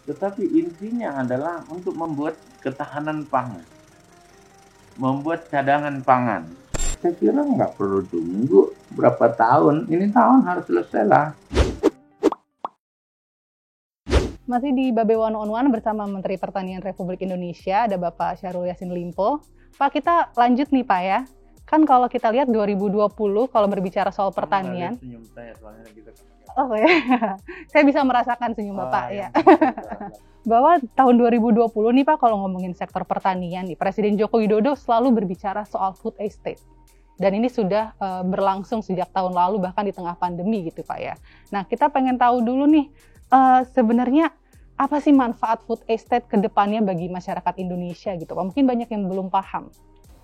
Tetapi intinya adalah untuk membuat ketahanan pangan, membuat cadangan pangan. Saya kira nggak perlu tunggu berapa tahun, ini tahun harus selesai lah. Masih di Babe One on One bersama Menteri Pertanian Republik Indonesia, ada Bapak Syahrul Yassin Limpo. Pak, kita lanjut nih Pak ya. Kan kalau kita lihat 2020, kalau berbicara soal pertanian. Senyum saya, soalnya kita... Oh ya, saya bisa merasakan senyum Bapak ya. Bahwa tahun 2020 nih Pak, kalau ngomongin sektor pertanian nih, Presiden Joko Widodo selalu berbicara soal food estate. Dan ini sudah berlangsung sejak tahun lalu, bahkan di tengah pandemi gitu Pak ya. Nah, kita pengen tahu dulu nih, sebenarnya apa sih manfaat food estate ke depannya bagi masyarakat Indonesia gitu Pak? Mungkin banyak yang belum paham.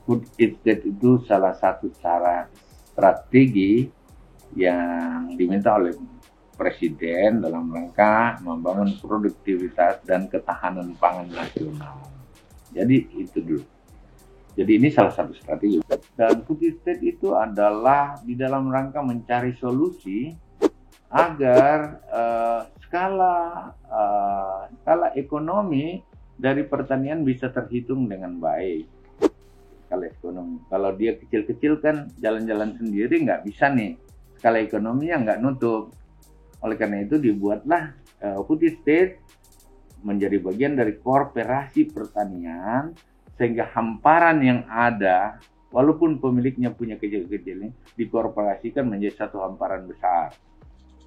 Food estate itu salah satu cara strategi yang diminta oleh Presiden dalam rangka membangun produktivitas dan ketahanan pangan nasional. Jadi itu dulu. Jadi ini salah satu strategi. Dan food estate itu adalah di dalam rangka mencari solusi agar skala ekonomi dari pertanian bisa terhitung dengan baik. Skala ekonomi. Kalau dia kecil-kecil kan jalan-jalan sendiri nggak bisa nih. Skala ekonominya nggak nutup. Oleh karena itu dibuatlah food estate menjadi bagian dari koperasi pertanian, sehingga hamparan yang ada, walaupun pemiliknya punya kecil-kecil ini, dikorporasikan menjadi satu hamparan besar.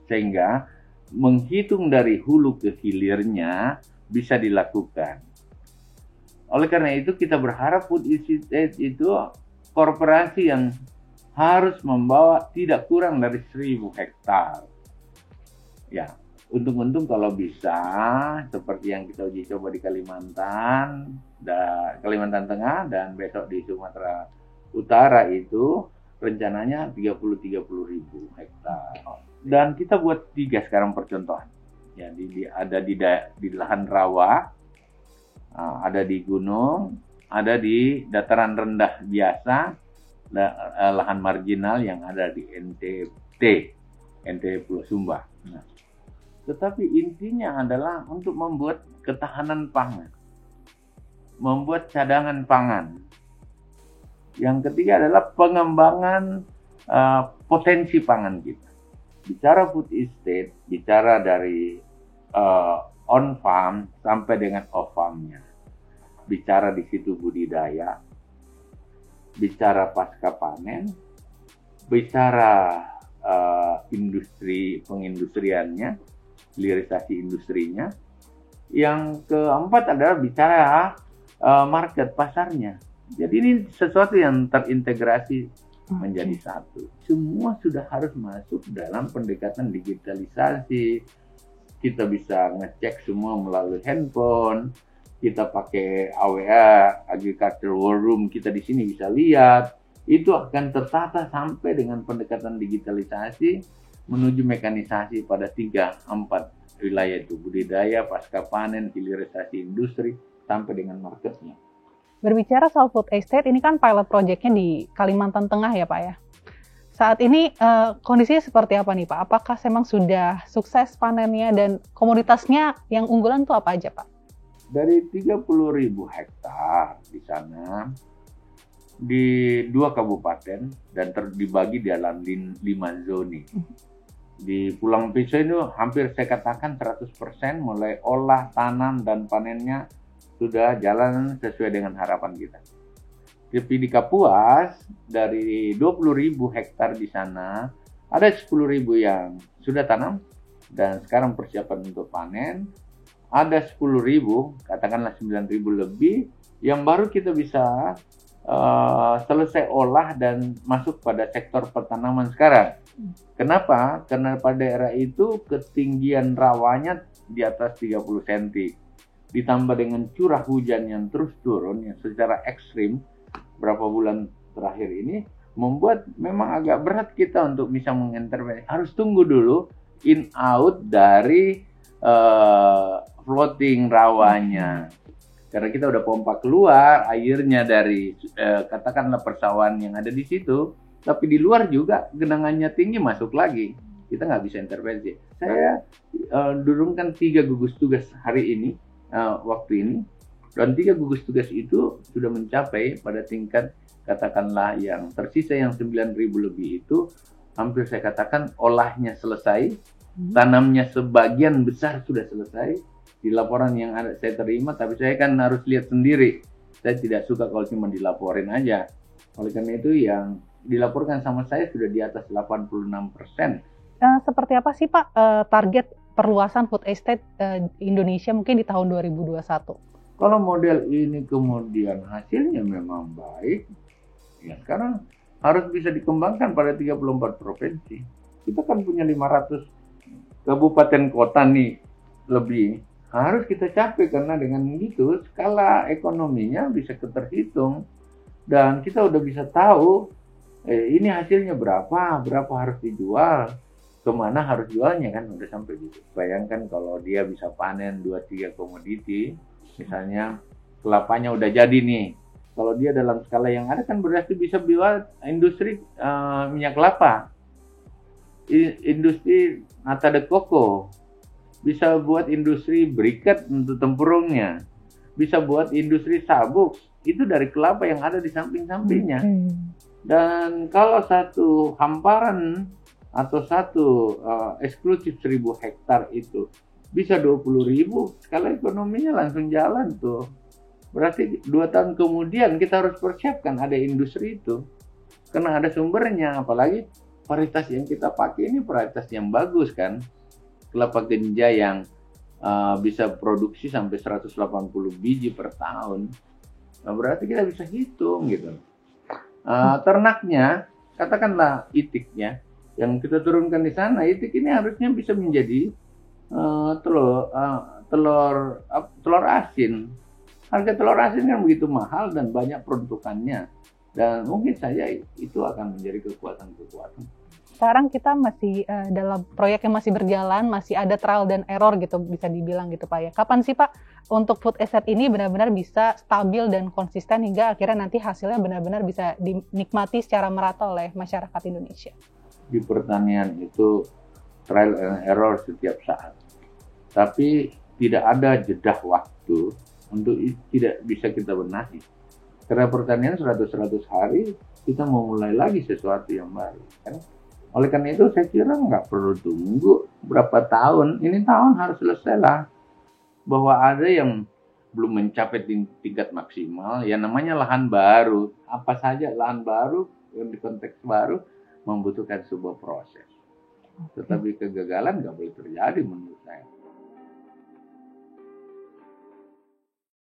Sehingga menghitung dari hulu ke hilirnya bisa dilakukan. Oleh karena itu kita berharap food estate itu korporasi yang harus membawa tidak kurang dari 1.000 hektar. Ya, untung-untung kalau bisa seperti yang kita uji coba di Kalimantan Tengah dan besok di Sumatera Utara itu rencananya 30.000 hektar. Dan kita buat 3 sekarang percontohan. Ya, ada di lahan rawa, ada di gunung, ada di dataran rendah biasa, lahan marginal yang ada di NTB Pulau Sumba. Nah, tetapi intinya adalah untuk membuat ketahanan pangan, membuat cadangan pangan. Yang ketiga adalah pengembangan potensi pangan kita. Bicara food estate, bicara dari on farm sampai dengan off farmnya. Bicara di situ budidaya, bicara pasca panen, bicara industri pengindustriannya, hilirisasi industrinya. Yang keempat adalah bicara market, pasarnya. Jadi ini sesuatu yang terintegrasi menjadi satu. Semua sudah harus masuk dalam pendekatan digitalisasi. Kita bisa ngecek semua melalui handphone. Kita pakai AWA, Agriculture War Room, kita di sini bisa lihat. Itu akan tertata sampai dengan pendekatan digitalisasi menuju mekanisasi pada 3-4 wilayah itu, budidaya, pasca panen, hilirisasi industri, sampai dengan marketnya. Berbicara soal food estate, ini kan pilot project-nya di Kalimantan Tengah ya Pak ya. Saat ini kondisinya seperti apa nih Pak? Apakah memang sudah sukses panennya dan komoditasnya yang unggulan itu apa aja Pak? Dari 30.000 hektar di sana, di 2 kabupaten dan dibagi dalam 5 zoni. Di Pulang Pisau itu hampir saya katakan 100% mulai olah, tanam, dan panennya sudah jalan sesuai dengan harapan kita. Tapi di Kapuas, dari 20.000 hektar di sana, ada 10.000 yang sudah tanam dan sekarang persiapan untuk panen. Ada 10.000, katakanlah 9.000 lebih, yang baru kita bisa selesai olah dan masuk pada sektor pertanaman sekarang. Kenapa? Karena pada daerah itu ketinggian rawanya di atas 30 cm. Ditambah dengan curah hujan yang terus turun yang secara ekstrim berapa bulan terakhir ini, membuat memang agak berat kita untuk bisa mengintervensi. Harus tunggu dulu in out dari floating rawanya. Karena kita udah pompa keluar airnya dari katakanlah persawahan yang ada di situ, tapi di luar juga genangannya tinggi masuk lagi. kita nggak bisa intervensi. Saya durungkan 3 gugus tugas hari ini, waktu ini, dan 3 gugus tugas itu sudah mencapai pada tingkat katakanlah yang tersisa yang 9.000 lebih itu, hampir saya katakan olahnya selesai, tanamnya sebagian besar sudah selesai. Di laporan yang ada saya terima, tapi saya kan harus lihat sendiri. Saya tidak suka kalau cuma dilaporin aja. Oleh karena itu yang dilaporkan sama saya sudah di atas 86%. Seperti apa sih Pak target perluasan food estate Indonesia mungkin di tahun 2021? Kalau model ini kemudian hasilnya memang baik, ya sekarang harus bisa dikembangkan pada 34 provinsi. Kita kan punya 500 kabupaten kota nih lebih. Harus kita capai karena dengan gitu skala ekonominya bisa terhitung. Dan kita udah bisa tahu ini hasilnya berapa harus dijual, kemana harus jualnya kan udah sampai gitu. Bayangkan kalau dia bisa panen 2-3 komoditi, misalnya kelapanya udah jadi nih. Kalau dia dalam skala yang ada kan berarti bisa buat industri minyak kelapa, industri nata de coco, bisa buat industri berikat untuk tempurungnya, bisa buat industri sabuk, itu dari kelapa yang ada di samping-sampingnya. Dan kalau satu hamparan atau satu eksklusif 1.000 hektar itu bisa 20.000, skala ekonominya langsung jalan tuh. Berarti 2 tahun kemudian kita harus persiapkan ada industri itu. Karena ada sumbernya, apalagi varietas yang kita pakai ini varietas yang bagus kan. Kelapa Genja yang bisa produksi sampai 180 biji per tahun. Nah, berarti kita bisa hitung gitu. Ternaknya, katakanlah itiknya, yang kita turunkan di sana, itik ini harusnya bisa menjadi telur asin. Harga telur asin kan begitu mahal dan banyak peruntukannya. Dan mungkin saja itu akan menjadi kekuatan-kekuatan. Sekarang kita masih dalam proyek yang masih berjalan, masih ada trial dan error gitu, bisa dibilang gitu Pak ya. Kapan sih Pak untuk food estate ini benar-benar bisa stabil dan konsisten hingga akhirnya nanti hasilnya benar-benar bisa dinikmati secara merata oleh masyarakat Indonesia? Di pertanian itu trial and error setiap saat. Tapi tidak ada jeda waktu untuk tidak bisa kita benahi. Karena pertanian 100 hari, kita mau mulai lagi sesuatu yang baru. Kan? Oleh karena itu saya kira nggak perlu tunggu berapa tahun. Ini tahun harus selesai lah. Bahwa ada yang belum mencapai tingkat maksimal, ya namanya lahan baru. Apa saja lahan baru yang di konteks baru membutuhkan sebuah proses. Tetapi kegagalan nggak boleh terjadi menurut